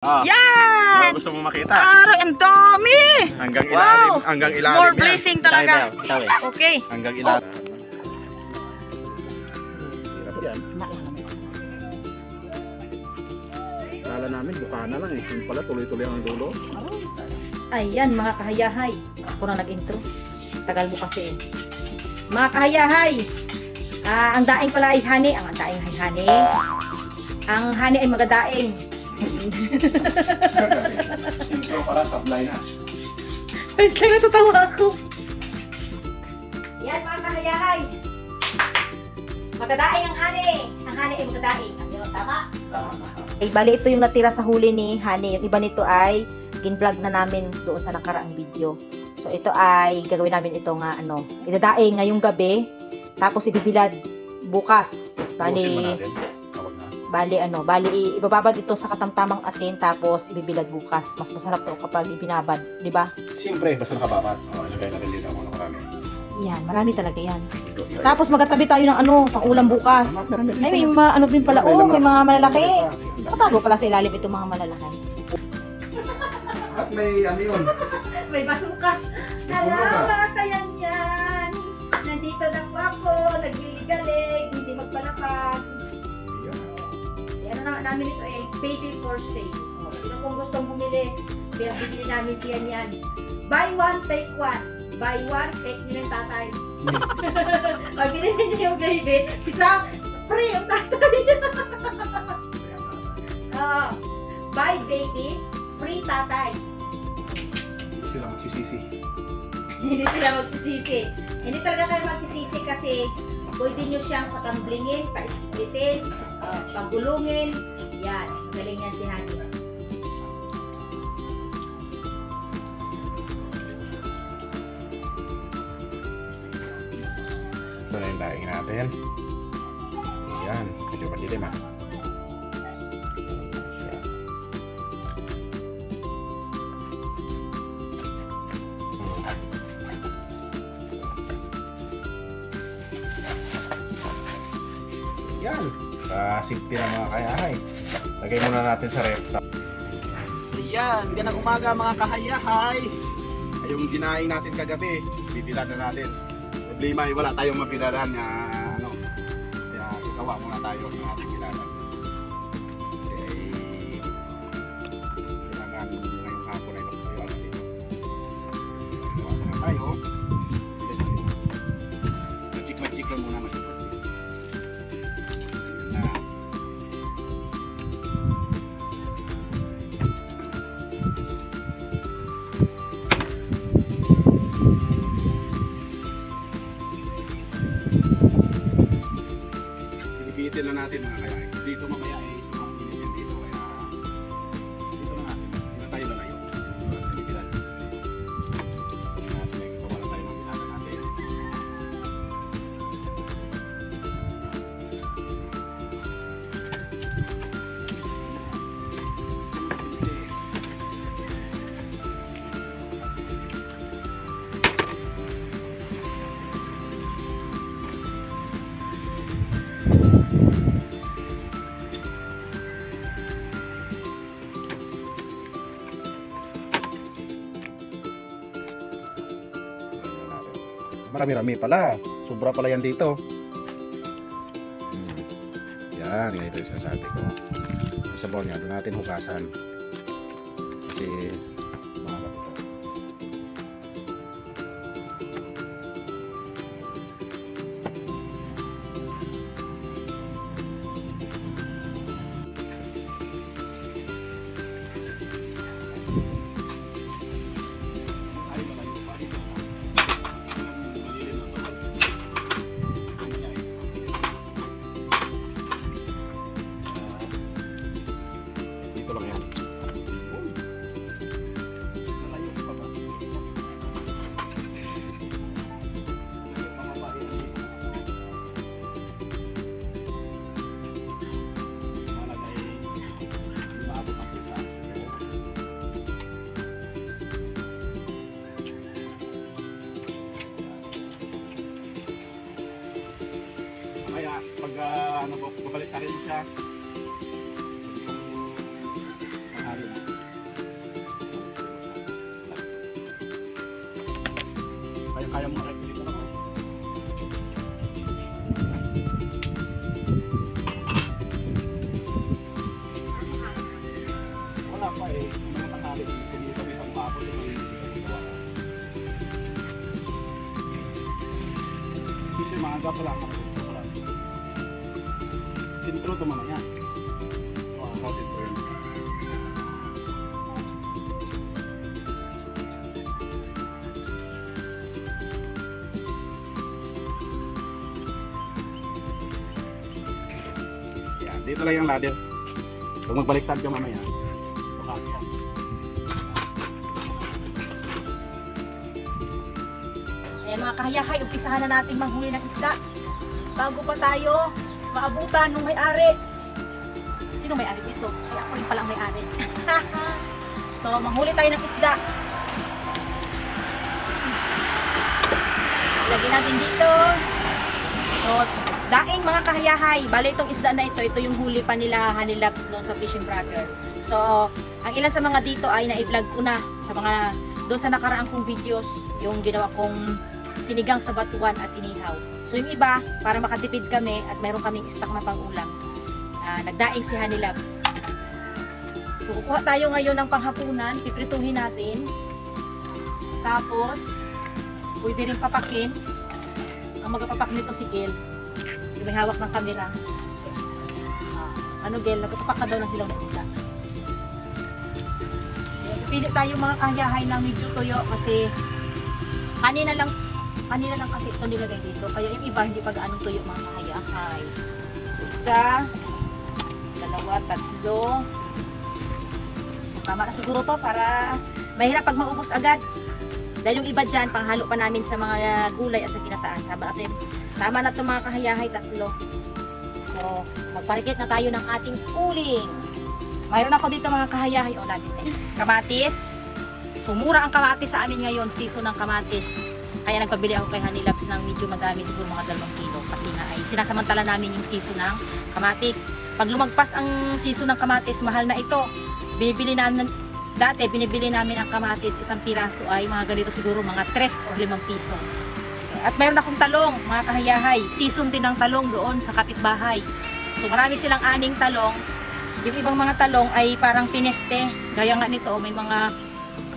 Yan! Gusto mo makita? Parang ang dami! Hanggang ilalim, Wow! hanggang ilalim More yan. blessing talaga. Okay. Hanggang ilalim. Hirap yan. Kala namin bukana lang eh. Yung pala tuloy-tuloy ang dulo. Ayan mga kahayahay. Ako na nag-intro. Tagal mo kasi. Mga kahayahay. Ang daing pala ay honey. Ang daing ay honey. Ang honey ay magadaing. Sintro pala, sablay na. Ay, kaya natatawa ako. Yan mga kahayahay. Magadaing ang honey. Ang honey ay magadaing. Tama? Ay, bali ito yung natira sa huli ni honey. Yung iba nito ay gin-vlog na namin doon sa nakaraang video. So ito ay gagawin namin ito nga idadaing ngayong gabi. Tapos ibibilad bukas. Bali ibababad ito sa katamtamang asin tapos ibibilad bukas. Mas masarap to kapag ibinabad, di ba? Siyempre, basta nakababad. Ilagay natin dito ako na marami. Yan, marami talaga yan. Tapos magkatabi tayo ng pangulam bukas. Ay, may mga din pala. May mga malalaki. Nakatago pala sa ilalim itong mga malalaki. At may yun? May basuka. Hello mga kayanyan. Nandito na po ako. Nagliligalig. Hindi magpalapag. Ano na namin ito baby for sale. Sino kung gustong bumili, bibili namin siya niyan. Buy one, take one. Buy one, take nyo ng tatay. Pag binili nyo yung baby, isa, free yung tatay. Buy baby, free tatay. Hindi sila magsisisi. Hindi sila magsisisi. Hindi talaga kayo magsisisi kasi pwede nyo siyang patamblingin, pa-splitin, pagulungin. Yan, magaling yan si Honey. Ito na yung daing natin. Ayan, medyo madilim ah. Yan, kasigti na mga kayahay. Lagay muna natin sa ref. Ayan, ganang umaga mga kahayahay. Ay, yung ginaing natin kagabi, bibilad na natin. Problema ay wala tayong mabiladan na kaya ikawa muna tayo ng ating biladan. Kasi kailangan ngayong hapon ay nakukuha natin. Ikawa muna tayo. Magic lang muna magic. Pinipitin na natin mga kaya. Dito mamaya ay sumangin yan dito. Kaya dito na natin. Hindi na tayo lalayo. Pinipilan. Pawala tayo ng biladan natin. Marami-rami pala. Sobra pala yan dito. Yan, ganito yung sinasabi ko. Sa bawang nga, doon natin hugasan. Kasi mga bato. Dito lang yan. kaya mo makikita dito naman. Wala pa eh. Mga tanghali dito kami pagpapos yung mga ginagawa ko. Kasi maaga pa lang ako. Sintro ito mamaya. Wow, sintro yun. Yan, dito lang yung ladder. Pag magbaliktad ka mamaya, bukati yan. Eh mga kahayahay, umpisahan na natin manghuli ng isda. Bago pa tayo maabutan ng may-ari. Sino may-ari dito? Ay, ako rin palang may-ari. So, manghuli tayo ng isda. Lagyan natin dito. So, daing mga kahayahay. Bale itong isda na ito yung huli pa nila Honey Loves doon sa Fishing Brother. So, ang ilan sa mga dito ay na-vlog ko na sa mga doon sa nakaraang kong videos, yung ginawa kong sinigang sa batuan at inihaw. So yung iba, para makatipid kami at meron kaming stock na pang-ulam, nagdaing si Honey Loves. So kukuha tayo ngayon ng panghapunan, piprituhin natin. Tapos, pwede rin papakin. Ang magapapak nito si Gel. Yung may hawak ng camera. Ano Gel, nagpapak ka daw ng hilaw na isda. Pili tayo mga kahayahay ng medyo tuyo kasi kanina lang kasi ito nilagay dito. Kaya yung iba hindi pa gaano tuyo mga kahayahay. So, isa, dalawa, tatlo. Tama na siguro to para mahirap pag maubos agad. Dahil yung iba dyan, panghalo pa namin sa mga gulay at sa ginataan. Tama na ito mga kahayahay, tatlo. So, magparikit na tayo ng ating uling. Mayroon ako dito mga kahayahay. O, natin kamatis. So, mura ang kamatis sa amin ngayon. Season ng kamatis. Kaya nagpabili ako kay Honey Loves ng medyo madami, siguro mga 2 kilo. Kasi nga ay sinasamantala namin yung season ng kamatis. Pag lumagpas ang season ng kamatis, mahal na ito. Dati binibili namin ang kamatis, isang piraso ay mga ganito siguro mga 3 o 5 piso. At mayroon akong talong, mga kahayahay. Season din ng talong doon sa kapitbahay. So marami silang aning talong. Yung ibang mga talong ay parang pineste. Gaya nga nito, may mga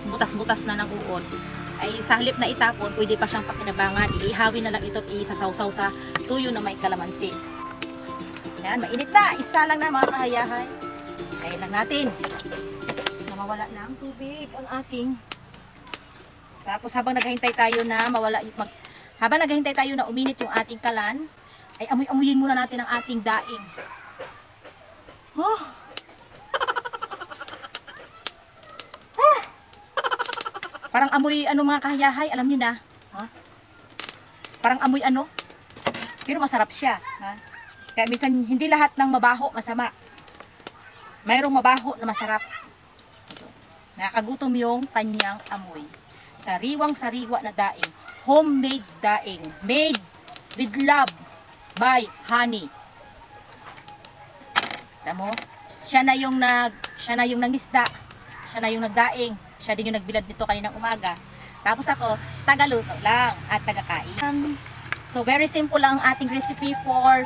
butas-butas na ng uod. Ay sa halip na itapon, pwede pa siyang pakinabangan. Iihawin na lang ito at isasawsaw sa tuyo na may kalamansi. Yan, mainit na. Isa lang na mga kahayahay. Kaya lang natin na mawala na ang tubig ang ating. Tapos habang naghahintay tayo na uminit yung ating kalan, ay amuyin muna natin ang ating daing. Oh. Parang amoy ano mga kahayahay, alam niyo na. Ha? Parang amoy ano. Pero masarap siya. Ha? Kaya minsan hindi lahat ng mabaho masama. Mayroong mabaho na masarap. Nakakagutom yung kanyang amoy. Sariwang-sariwa na daing. Homemade daing. Made with love by honey. Alam mo? Siya na yung nangisda. Siya na yung nagdaing. Siya din yung nagbilad nito kaninang umaga. Tapos ako, tagaluto lang at tagakain. So very simple lang ang ating recipe for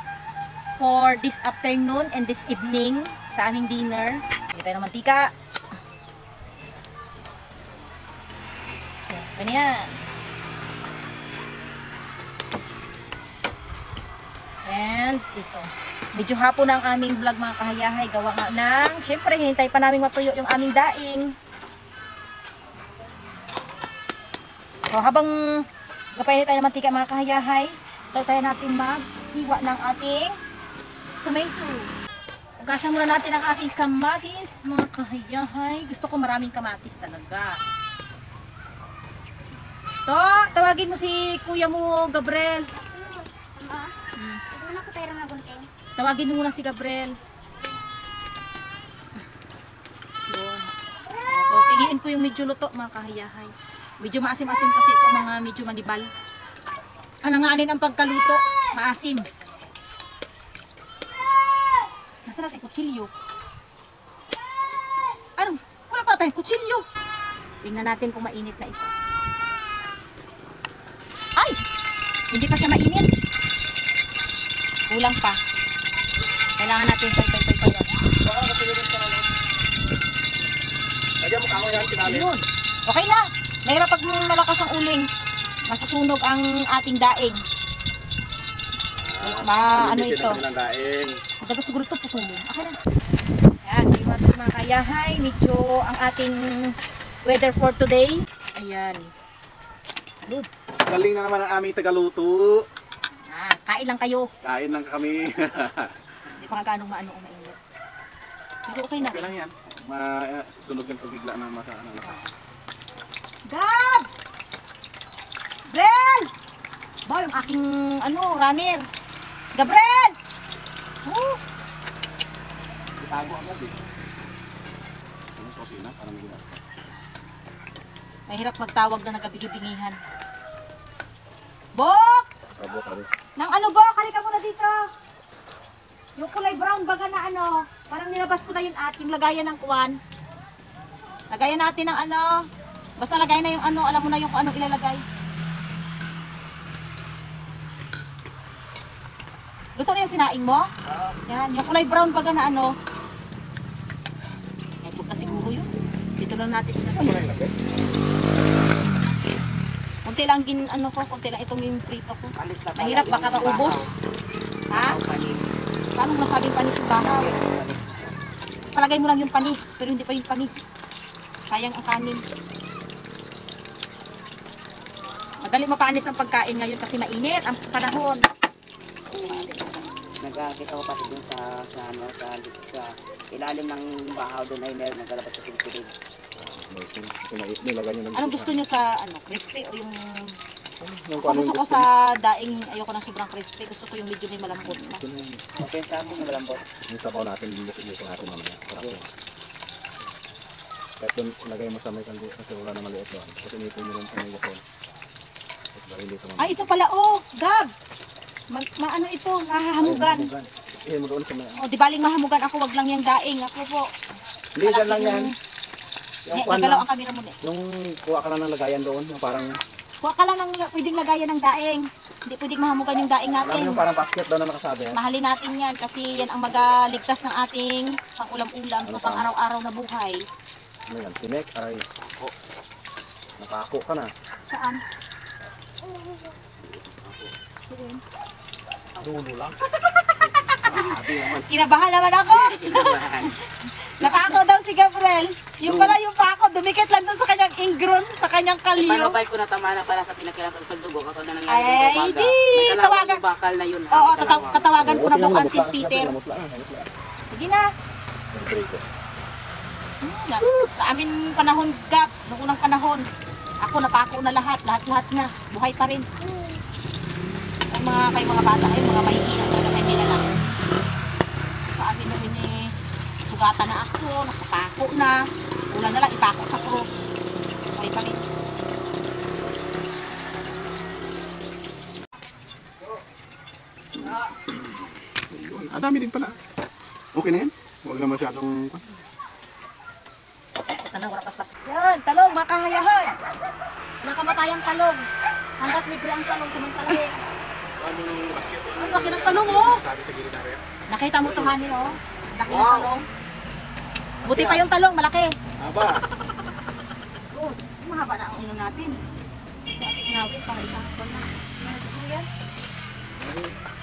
this afternoon and this evening sa aming dinner. Hindi tayo ng mantika. Ganyan. And ito. Medyo hapon ang aming vlog mga kahayahay. Gawa nga ng, syempre hinintay pa namin matuyo yung aming daing. So habang kapainit tayo ng mantika mga kahayahay, tayo natin maghiwa ng ating tomato. Ugasan muna natin ang ating kamatis mga kahayahay. Gusto ko maraming kamatis talaga. Tawagin mo si kuya mo, Gabriel. Tawagin mo muna si Gabriel. Yun. So, piliin ko yung medyo luto mga kahayahay. Medyo maasim-asim kasi itong mga medyo manibal. Alanganin ang pagkaluto. Maasim. Nasa natin kutsilyo. Ano? Wala pa tayong kutsilyo. Tingnan natin kung mainit na ito. Hindi pa siya mainit. Kulang pa. Kailangan natin pay-pay-pay pa yan. Baka kapilirin ka na. Lagyan mo kamo yan, tinalis. Yun. Okay na. Mahirap pag malakas ang uling. Masusunog ang ating daing. Ano ito? Maganda siguro ito pusunin. Okay na. Ayan, mga kayahay. Medyo ang ating weather for today. Ayan. Galing na naman ang aming tagaluto. Kain lang kayo. Kain lang kami. Hindi pa nga ganong maano o mainit. Hindi okay na. Okay lang yan. Sunog yung pagbigla ng masa. Gab! Brel! Ba, yung aking runner. Gabriel! Itago agad eh. Ano sa kusina? Parang gila. Mahirap magtawag na nagabigibingihan. Bok! Kabo. Nang Bok? Halika muna dito. Yung kulay brown baga na parang nilabas ko na yun yung lagayan ng kuwan. Lagayan natin ng basta lagay na yung alam mo na yung kung anong ilalagay. Luto na yung sinaing mo? Yan, yung kulay brown baga na Ito na siguro yun. Dito lang natin ilagay. Kunti lang konti lang itong yung prito ko. Mahirap baka maubos. Ha? Paano masabing panis yung bahaw? Palagay mo lang yung panis, pero hindi pa yung panis. Sayang ang kanin. Madali mapanis ang pagkain ngayon kasi mainit ang panahon. Nagkakita ko pati dun sa ilalim ng bahaw doon ay meron naglalabas sa silid. Anong gusto nyo sa crispy o yung... Gusto ko sa daing, ayoko ng sobrang crispy. Gusto ko yung medyo may malambot na. Okay, sa akin na malambot. Yung sabaw natin, dito natin mamaya. Kahit yung lagay mo sa may kandi kasi wala na maliit doon. Kasi nito nyo rin sa may gasol. Ay, ito pala, Gab! Ito, mahahamugan. Mo doon sa may... Di baling mahamugan ako, wag lang yung daing. Ako po. Hindi, dyan lang yan. Nagalaw ang camera mo din. Nung kuha ka lang ng lagayan doon, yung parang... Kuha ka lang ng pwedeng lagayan ng daing. Hindi pwedeng mahamugan yung daing natin. Yung parang basket doon na nakasabi. Mahalin natin yan kasi yan ang magaligtas ng ating pang-ulam-ulam sa pang-araw-araw na buhay. Ano yan? Tinek? Aray. Nakako ka na. Saan? Dulo lang. Kinabahan naman ako. Napako daw si Gabriel. Yung pala yung pako, dumikit lang dun sa kanyang ingron, sa kanyang kalyo. Paano ba ko natama na para sa pinakilatan sa dugo? Kasi na nangyari ay, di. Tawagan. Bakal na yun. Oo, tatawagan ko na bukas si Peter. Sige na. Sa amin panahon, Gab, noong unang panahon, ako napako na lahat na. Buhay pa rin. Ang mga bata ay mga mahihirap na kay nila lang. Sa amin noon sugatan na ako, nakapako na. Ulan na lang, ipako sa cross. Buhay pa rin. Ang dami din pala. Okay na yan? Huwag na masyadong... Yan, talong, makahayahan. Nakamatayang talong. Hanggat libre ang talong sa mansalahe. Ang laki ng talong, Sabi sa gilid na rin. Nakita mo to, honey, Laki ng talong. Buti pa yung talong, malaki. Haba. Mahaba na ang inom natin. Inawit pa isang ton na.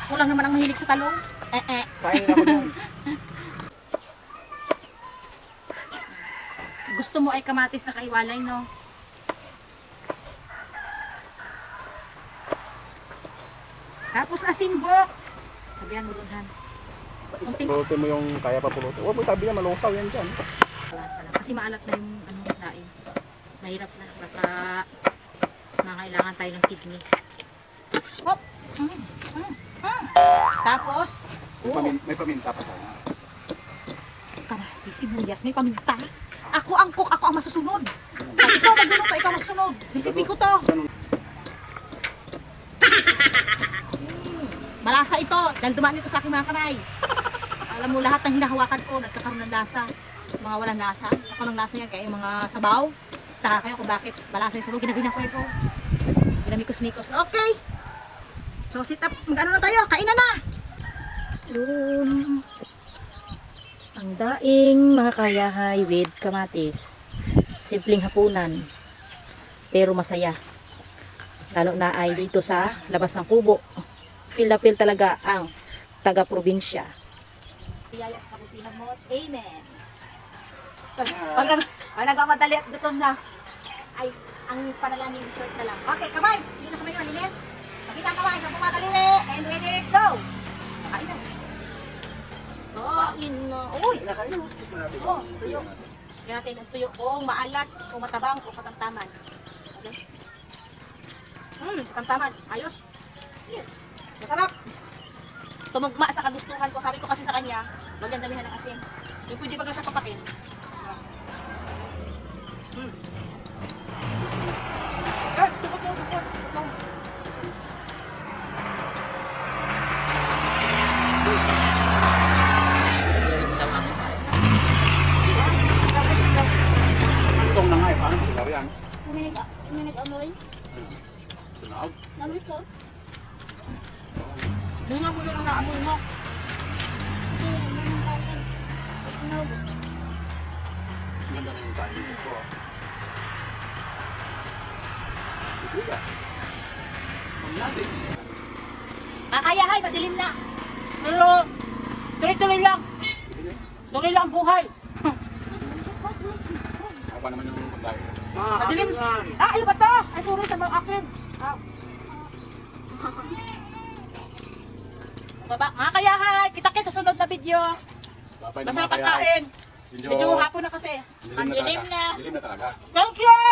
Ako lang naman ang mahilig sa talong. Kain ako dyan. Gusto mo ay kamatis na kaiwalay, no? Tapos asin, Bok. Sabihan mo doon, Han. Pulutin mo yung kaya pa pulutin. Huwag mo sabi yan, malungsaw yan dyan. Kasi maalat na yung laing. Mahirap na. Baka makailangan tayo ng kidney. Hop! Tapos, May paminta pa sana. Kamay, sibuyas, may paminta. Ako ang cook, ako ang masusunod. At ikaw magluluto, ikaw masusunod. Recipe ko to. Malasa ito, dahil dumaan ito sa aking mga kamay. Alam mo, lahat ng hinahawakan ko, nagkakaroon ng lasa. Mga walang lasa. Ako ng lasa yan, kaya yung mga sabaw. Taka kayo kung bakit malasa yung sabaw, ginaganyan ko ito. Ginamikos-mikos. Okay. So sit up, mag-ano na tayo, kainan na! Yun. Ang daing mga kayahay with kamatis. Simpleng hapunan. Pero masaya. Lalo na ay dito sa labas ng kubo. Feel na feel talaga ang taga-probinsya. Biyaya sa kabutihan mo. Amen. Pag nagmamadali at gutom na, ay ang panalangin short na lang. Okay, kamay. Hindi na kamay malinis. Pakita ang kamay sa pumadaliri. And ready, go! Kain na. Kain na. Uy! Oh, tuyo. Yan natin ang tuyo. Kung maalat, kung matabang, kung katamtaman. Okay? Katamtaman. Ayos. Masarap. Tumugma sa kagustuhan ko. Sabi ko kasi sa kanya, maganda damihan ng asin. Yung pwede baga siya papakin. Itong na nga eh, paano silaw yan? Amoy. Tunaw? Amoy ko. Hindi nga mo lang naamoy mo. Ganda na yung tayo ko. Siguya. Paglabi. Kakayahay, madilim na. Pero, tuloy-tuloy lang. Tuloy lang ang buhay. Ako pa naman yung paglabi. Madilim. Ano ba to? Ay, sorry sa mga akin. Baba, mga kayahay, kita-kit sa sunod na video. Babay na Masarap mga ang kaya. kain. Medyo hapon na kasi. Dilim na talaga. Dilim na. Dilim na talaga. Thank you!